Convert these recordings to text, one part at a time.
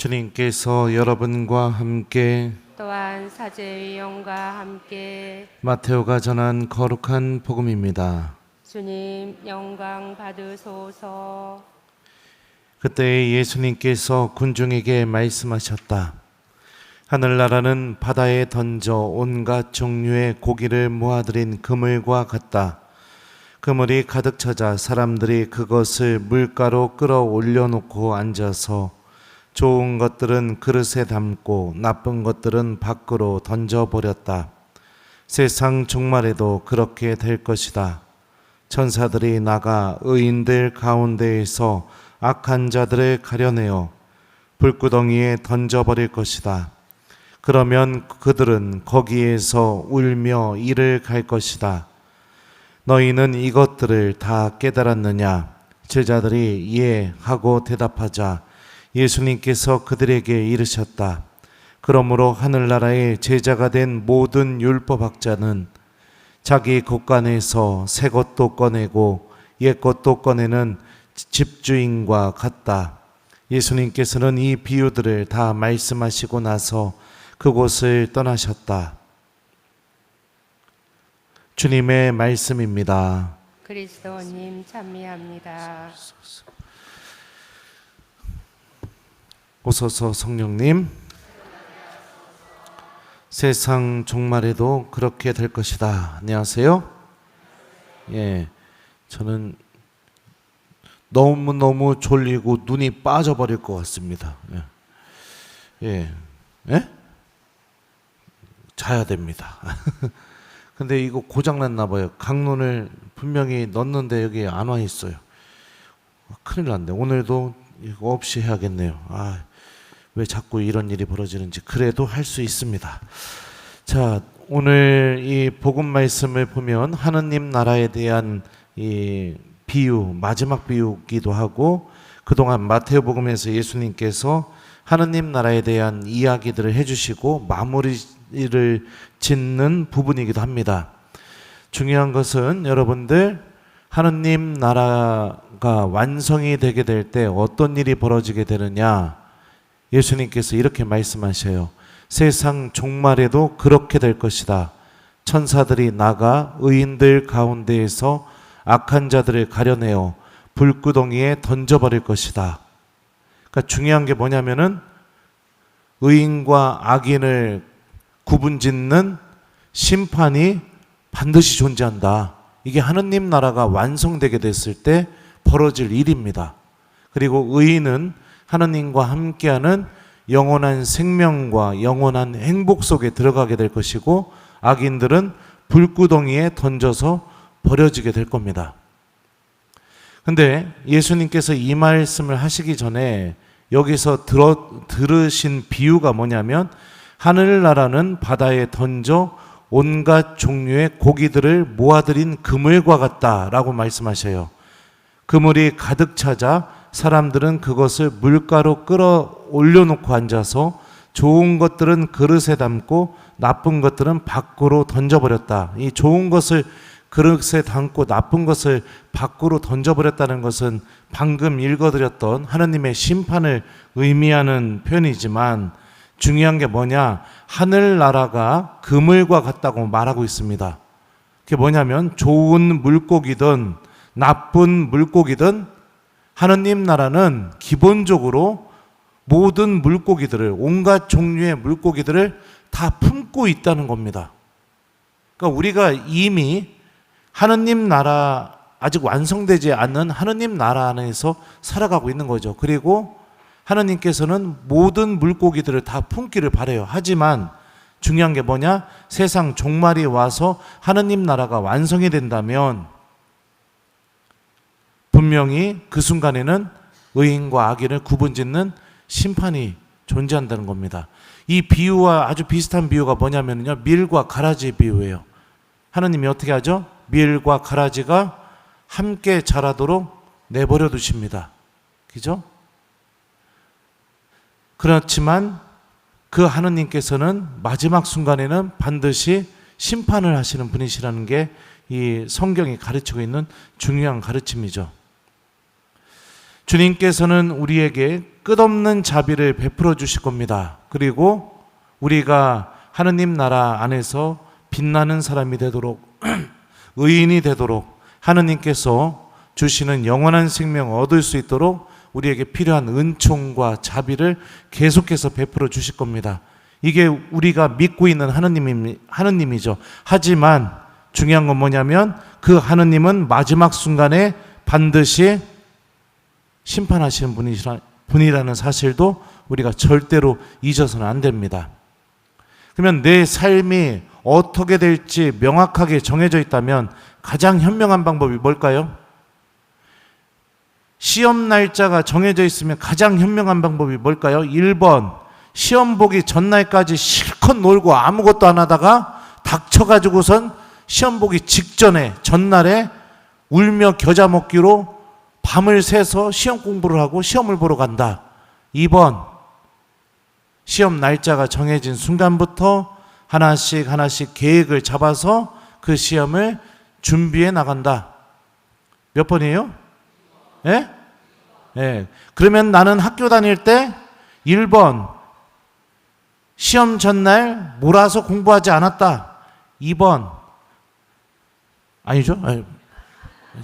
주님께서 여러분과 함께 또한 사제의 영과 함께 마테오가 전한 거룩한 복음입니다. 주님 영광 받으소서. 그때 예수님께서 군중에게 말씀하셨다. 하늘나라는 바다에 던져 온갖 종류의 고기를 모아들인 그물과 같다. 그물이 가득 차자 사람들이 그것을 물가로 끌어올려 놓고 앉아서 좋은 것들은 그릇에 담고 나쁜 것들은 밖으로 던져버렸다. 세상 종말에도 그렇게 될 것이다. 천사들이 나가 의인들 가운데에서 악한 자들을 가려내어 불구덩이에 던져버릴 것이다. 그러면 그들은 거기에서 울며 이를 갈 것이다. 너희는 이것들을 다 깨달았느냐? 제자들이 예 하고 대답하자 예수님께서 그들에게 이르셨다. 그러므로 하늘나라의 제자가 된 모든 율법학자는 자기 곳간에서 새 것도 꺼내고 옛 것도 꺼내는 집주인과 같다. 예수님께서는 이 비유들을 다 말씀하시고 나서 그곳을 떠나셨다. 주님의 말씀입니다. 그리스도님 찬미합니다. 오소서 성령님. 세상 종말에도 그렇게 될 것이다. 안녕하세요. 예, 저는 너무 졸리고 눈이 빠져버릴 것 같습니다. 예? 자야 됩니다. 근데 이거 고장났나 봐요. 강론을 분명히 넣었는데 여기 안 와 있어요. 큰일 났네. 오늘도 이거 없이 해야겠네요. 왜 자꾸 이런 일이 벌어지는지. 그래도 할 수 있습니다. 자, 오늘 이 복음 말씀을 보면 하느님 나라에 대한 이 비유, 마지막 비유기도 하고 그동안 마테오 복음에서 예수님께서 하느님 나라에 대한 이야기들을 해주시고 마무리를 짓는 부분이기도 합니다. 중요한 것은 여러분들 하느님 나라가 완성이 되게 될 때 어떤 일이 벌어지게 되느냐? 예수님께서 이렇게 말씀하셔요. 세상 종말에도 그렇게 될 것이다. 천사들이 나가 의인들 가운데에서 악한 자들을 가려내어 불구덩이에 던져버릴 것이다. 그러니까 중요한 게 뭐냐면은 의인과 악인을 구분짓는 심판이 반드시 존재한다. 이게 하느님 나라가 완성되게 됐을 때 벌어질 일입니다. 그리고 의인은 하느님과 함께하는 영원한 생명과 영원한 행복 속에 들어가게 될 것이고 악인들은 불구덩이에 던져서 버려지게 될 겁니다. 근데 예수님께서 이 말씀을 하시기 전에 여기서 들으신 비유가 뭐냐면 하늘나라는 바다에 던져 온갖 종류의 고기들을 모아들인 그물과 같다라고 말씀하셔요. 그물이 가득 차자 사람들은 그것을 물가로 끌어올려 놓고 앉아서 좋은 것들은 그릇에 담고 나쁜 것들은 밖으로 던져버렸다. 이 좋은 것을 그릇에 담고 나쁜 것을 밖으로 던져버렸다는 것은 방금 읽어드렸던 하느님의 심판을 의미하는 표현이지만 중요한 게 뭐냐? 하늘나라가 그물과 같다고 말하고 있습니다. 그게 뭐냐면 좋은 물고기든 나쁜 물고기든 하느님 나라는 기본적으로 모든 물고기들을, 온갖 종류의 물고기들을 다 품고 있다는 겁니다. 그러니까 우리가 이미 하느님 나라, 아직 완성되지 않은 하느님 나라 안에서 살아가고 있는 거죠. 그리고 하느님께서는 모든 물고기들을 다 품기를 바라요. 하지만 중요한 게 뭐냐? 세상 종말이 와서 하느님 나라가 완성이 된다면 분명히 그 순간에는 의인과 악인을 구분짓는 심판이 존재한다는 겁니다. 이 비유와 아주 비슷한 비유가 뭐냐면요, 밀과 가라지 비유예요. 하느님이 어떻게 하죠? 밀과 가라지가 함께 자라도록 내버려 두십니다. 그죠? 그렇지만 그 하느님께서는 마지막 순간에는 반드시 심판을 하시는 분이시라는 게 이 성경이 가르치고 있는 중요한 가르침이죠. 주님께서는 우리에게 끝없는 자비를 베풀어 주실 겁니다. 그리고 우리가 하느님 나라 안에서 빛나는 사람이 되도록 의인이 되도록 하느님께서 주시는 영원한 생명을 얻을 수 있도록 우리에게 필요한 은총과 자비를 계속해서 베풀어 주실 겁니다. 이게 우리가 믿고 있는 하느님이죠. 하지만 중요한 건 뭐냐면 그 하느님은 마지막 순간에 반드시 심판하시는 분이라는 사실도 우리가 절대로 잊어서는 안 됩니다. 그러면 내 삶이 어떻게 될지 명확하게 정해져 있다면 가장 현명한 방법이 뭘까요? 시험 날짜가 정해져 있으면 가장 현명한 방법이 뭘까요? 1번, 시험 보기 전날까지 실컷 놀고 아무것도 안 하다가 닥쳐가지고선 시험 보기 직전에 전날에 울며 겨자 먹기로 밤을 새서 시험 공부를 하고 시험을 보러 간다. 2번, 시험 날짜가 정해진 순간부터 하나씩 계획을 잡아서 그 시험을 준비해 나간다. 몇 번이에요? 예? 예. 그러면 나는 학교 다닐 때 1번, 시험 전날 몰아서 공부하지 않았다. 2번, 아니죠? 아니,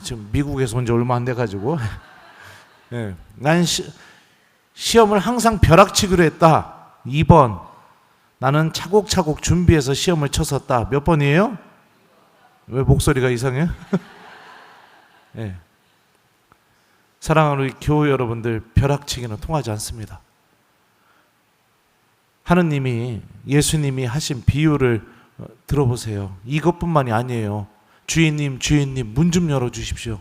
지금 미국에서 온 지 얼마 안 돼가지고. 예. 난 시험을 항상 벼락치기로 했다. 2번, 나는 차곡차곡 준비해서 시험을 쳤었다. 몇 번이에요? 왜 목소리가 이상해요? 예. 사랑하는 우리 교회 여러분들, 벼락치기는 통하지 않습니다. 하느님이, 예수님이 하신 비유를 들어보세요. 이것뿐만이 아니에요. 주인님 문 좀 열어주십시오.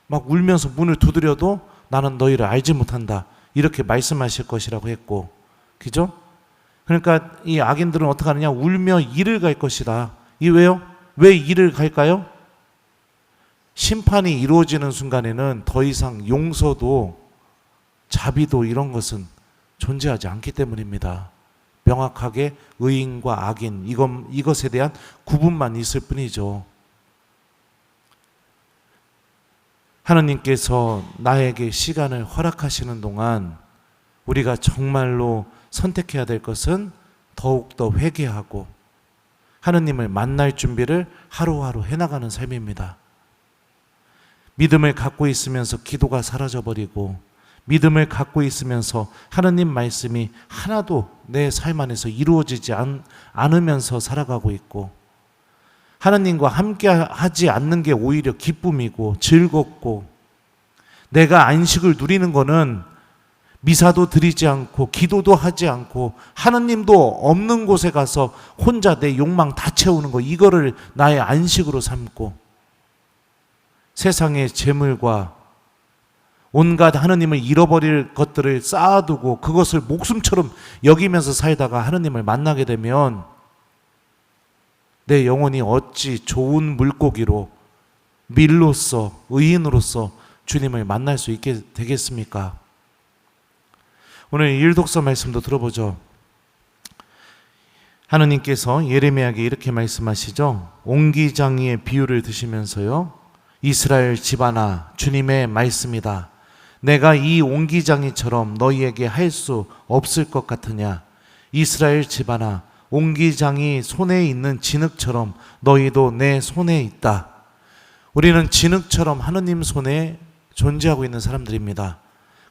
막 울면서 문을 두드려도 나는 너희를 알지 못한다, 이렇게 말씀하실 것이라고 했고, 그죠? 그러니까 이 악인들은 어떻게 하느냐? 울며 이를 갈 것이다. 이 왜요? 왜 이를 갈까요? 심판이 이루어지는 순간에는 더 이상 용서도 자비도 이런 것은 존재하지 않기 때문입니다. 명확하게 의인과 악인, 이것에 대한 구분만 있을 뿐이죠. 하느님께서 나에게 시간을 허락하시는 동안 우리가 정말로 선택해야 될 것은 더욱더 회개하고 하느님을 만날 준비를 하루하루 해나가는 삶입니다. 믿음을 갖고 있으면서 기도가 사라져버리고, 믿음을 갖고 있으면서 하느님 말씀이 하나도 내 삶 안에서 이루어지지 않으면서 살아가고 있고, 하느님과 함께 하지 않는 게 오히려 기쁨이고 즐겁고, 내가 안식을 누리는 거는 미사도 드리지 않고 기도도 하지 않고 하느님도 없는 곳에 가서 혼자 내 욕망 다 채우는 거, 이거를 나의 안식으로 삼고, 세상의 재물과 온갖 하느님을 잃어버릴 것들을 쌓아두고 그것을 목숨처럼 여기면서 살다가 하느님을 만나게 되면 내 영혼이 어찌 좋은 물고기로, 밀로서, 의인으로서 주님을 만날 수 있게 되겠습니까? 오늘 일독서 말씀도 들어보죠. 하느님께서 예레미야에게 이렇게 말씀하시죠. 옹기장이의 비유를 드시면서요, 이스라엘 집안아, 주님의 말씀이다. 내가 이 옹기장이처럼 너희에게 할 수 없을 것 같으냐? 이스라엘 집안아, 옹기장이 손에 있는 진흙처럼 너희도 내 손에 있다. 우리는 진흙처럼 하느님 손에 존재하고 있는 사람들입니다.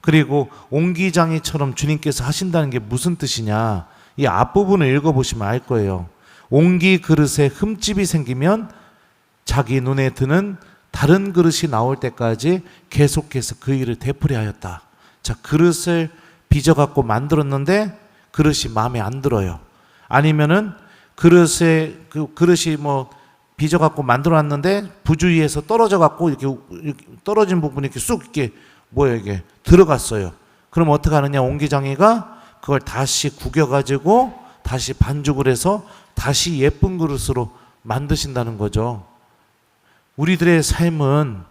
그리고 옹기장이처럼 주님께서 하신다는 게 무슨 뜻이냐? 이 앞부분을 읽어보시면 알 거예요. 옹기 그릇에 흠집이 생기면 자기 눈에 드는 다른 그릇이 나올 때까지 계속해서 그 일을 되풀이 하였다. 자, 그릇을 빚어갖고 만들었는데 그릇이 마음에 안 들어요. 아니면은 그릇이 빚어갖고 만들어놨는데 부주의해서 떨어져갖고 이렇게 떨어진 부분이 이렇게 쑥 이렇게 이게 들어갔어요. 그럼 어떻게 하느냐? 옹기장이가 그걸 다시 구겨가지고 다시 반죽을 해서 다시 예쁜 그릇으로 만드신다는 거죠. 우리들의 삶은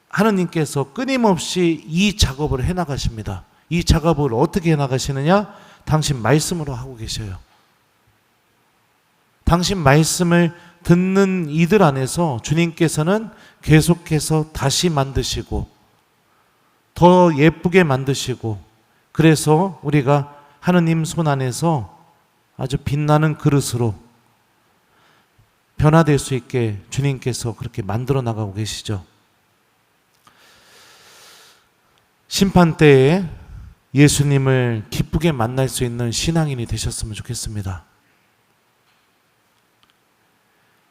하느님께서 끊임없이 이 작업을 해나가십니다. 이 작업을 어떻게 해나가시느냐? 당신 말씀으로 하고 계셔요. 당신 말씀을 듣는 이들 안에서 주님께서는 계속해서 다시 만드시고 더 예쁘게 만드시고, 그래서 우리가 하느님 손 안에서 아주 빛나는 그릇으로 변화될 수 있게 주님께서 그렇게 만들어 나가고 계시죠. 심판 때에 예수님을 기쁘게 만날 수 있는 신앙인이 되셨으면 좋겠습니다.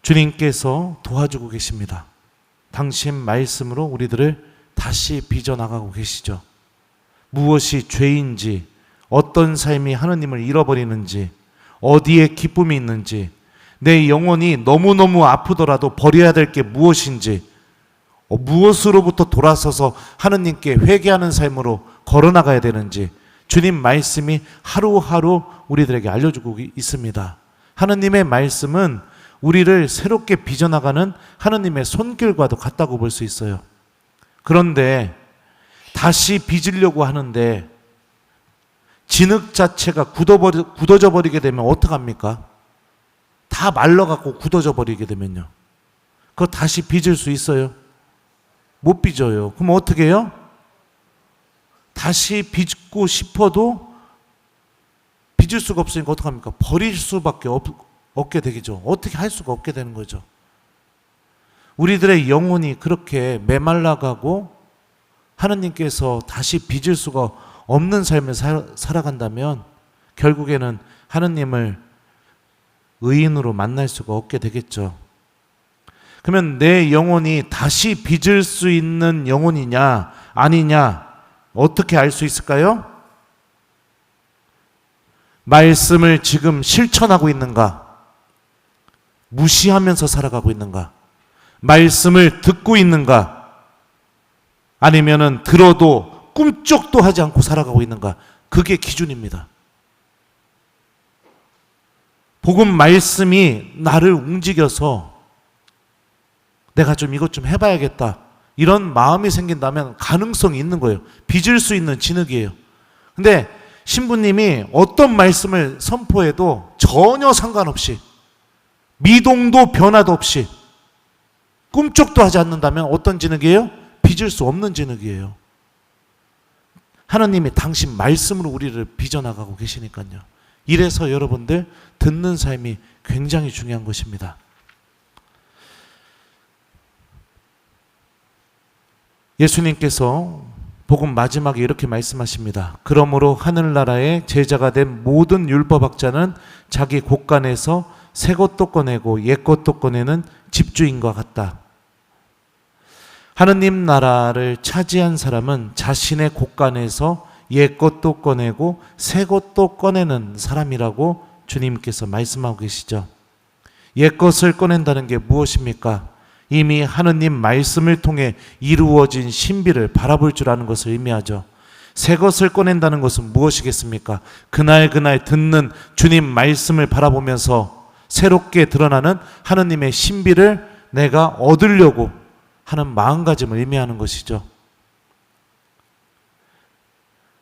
주님께서 도와주고 계십니다. 당신 말씀으로 우리들을 다시 빚어나가고 계시죠. 무엇이 죄인지, 어떤 삶이 하느님을 잃어버리는지, 어디에 기쁨이 있는지, 내 영혼이 너무너무 아프더라도 버려야 될 게 무엇인지, 무엇으로부터 돌아서서 하느님께 회개하는 삶으로 걸어나가야 되는지 주님 말씀이 하루하루 우리들에게 알려주고 있습니다. 하느님의 말씀은 우리를 새롭게 빚어나가는 하느님의 손길과도 같다고 볼 수 있어요. 그런데 다시 빚으려고 하는데 진흙 자체가 굳어져 버리게 되면 어떡합니까? 다 말라갖고 굳어져 버리게 되면요. 그거 다시 빚을 수 있어요? 못 빚어요. 그럼 어떻게 해요? 다시 빚고 싶어도 빚을 수가 없으니까 어떡합니까? 버릴 수밖에 없게 되겠죠. 어떻게 할 수가 없게 되는 거죠. 우리들의 영혼이 그렇게 메말라가고 하느님께서 다시 빚을 수가 없는 삶을 살아간다면 결국에는 하느님을 의인으로 만날 수가 없게 되겠죠. 그러면 내 영혼이 다시 빚을 수 있는 영혼이냐 아니냐 어떻게 알 수 있을까요? 말씀을 지금 실천하고 있는가? 무시하면서 살아가고 있는가? 말씀을 듣고 있는가? 아니면은 들어도 꿈쩍도 하지 않고 살아가고 있는가? 그게 기준입니다. 복음 말씀이 나를 움직여서 내가 좀 이것 좀 해봐야겠다 이런 마음이 생긴다면 가능성이 있는 거예요. 빚을 수 있는 진흙이에요. 근데 신부님이 어떤 말씀을 선포해도 전혀 상관없이 미동도 변화도 없이 꿈쩍도 하지 않는다면 어떤 진흙이에요? 빚을 수 없는 진흙이에요. 하나님이 당신 말씀으로 우리를 빚어나가고 계시니까요. 이래서 여러분들 듣는 삶이 굉장히 중요한 것입니다. 예수님께서 복음 마지막에 이렇게 말씀하십니다. 그러므로 하늘나라의 제자가 된 모든 율법학자는 자기 곳간에서 새 것도 꺼내고 옛 것도 꺼내는 집주인과 같다. 하느님 나라를 차지한 사람은 자신의 곳간에서 옛 것도 꺼내고 새 것도 꺼내는 사람이라고 주님께서 말씀하고 계시죠. 옛 것을 꺼낸다는 게 무엇입니까? 이미 하느님 말씀을 통해 이루어진 신비를 바라볼 줄 아는 것을 의미하죠. 새 것을 꺼낸다는 것은 무엇이겠습니까? 그날 듣는 주님 말씀을 바라보면서 새롭게 드러나는 하느님의 신비를 내가 얻으려고 하는 마음가짐을 의미하는 것이죠.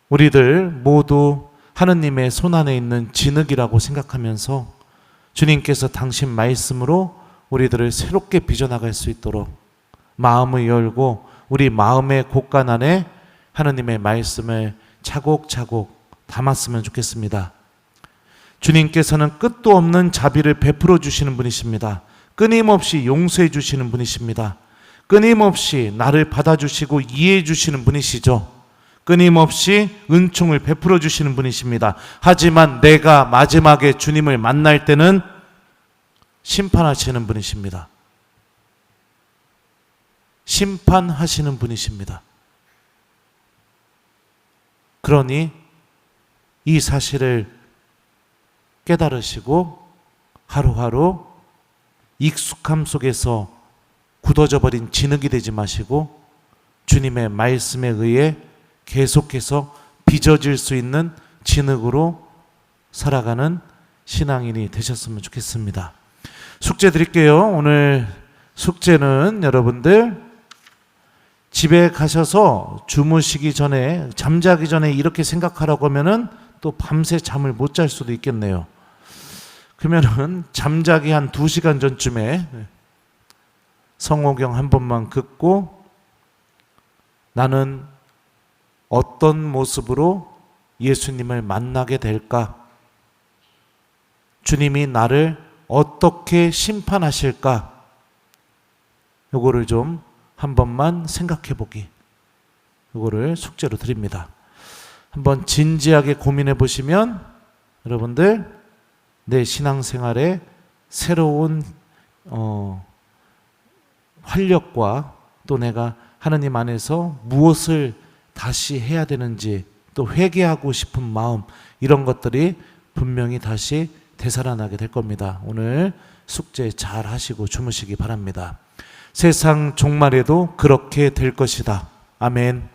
우리들 모두 하느님의 손 안에 있는 진흙이라고 생각하면서 주님께서 당신 말씀으로 우리들을 새롭게 빚어나갈 수 있도록 마음을 열고 우리 마음의 곳간 안에 하느님의 말씀을 차곡차곡 담았으면 좋겠습니다. 주님께서는 끝도 없는 자비를 베풀어 주시는 분이십니다. 끊임없이 용서해 주시는 분이십니다. 끊임없이 나를 받아주시고 이해해 주시는 분이시죠. 끊임없이 은총을 베풀어 주시는 분이십니다. 하지만 내가 마지막에 주님을 만날 때는 심판하시는 분이십니다. 심판하시는 분이십니다. 그러니 이 사실을 깨달으시고 하루하루 익숙함 속에서 굳어져 버린 진흙이 되지 마시고 주님의 말씀에 의해 계속해서 빚어질 수 있는 진흙으로 살아가는 신앙인이 되셨으면 좋겠습니다. 숙제 드릴게요. 오늘 숙제는 여러분들 집에 가셔서 주무시기 전에 잠자기 전에 이렇게 생각하라고 하면은 또 밤새 잠을 못 잘 수도 있겠네요. 그러면은 잠자기 한 2시간 전쯤에 성호경 한 번만 긋고 나는 어떤 모습으로 예수님을 만나게 될까? 주님이 나를 어떻게 심판하실까? 요거를 좀 한 번만 생각해 보기. 요거를 숙제로 드립니다. 한번 진지하게 고민해 보시면 여러분들 내 신앙생활에 새로운 활력과 또 내가 하나님 안에서 무엇을 다시 해야 되는지 또 회개하고 싶은 마음 이런 것들이 분명히 다시 되살아나게 될 겁니다. 오늘 숙제 잘 하시고 주무시기 바랍니다. 세상 종말에도 그렇게 될 것이다. 아멘.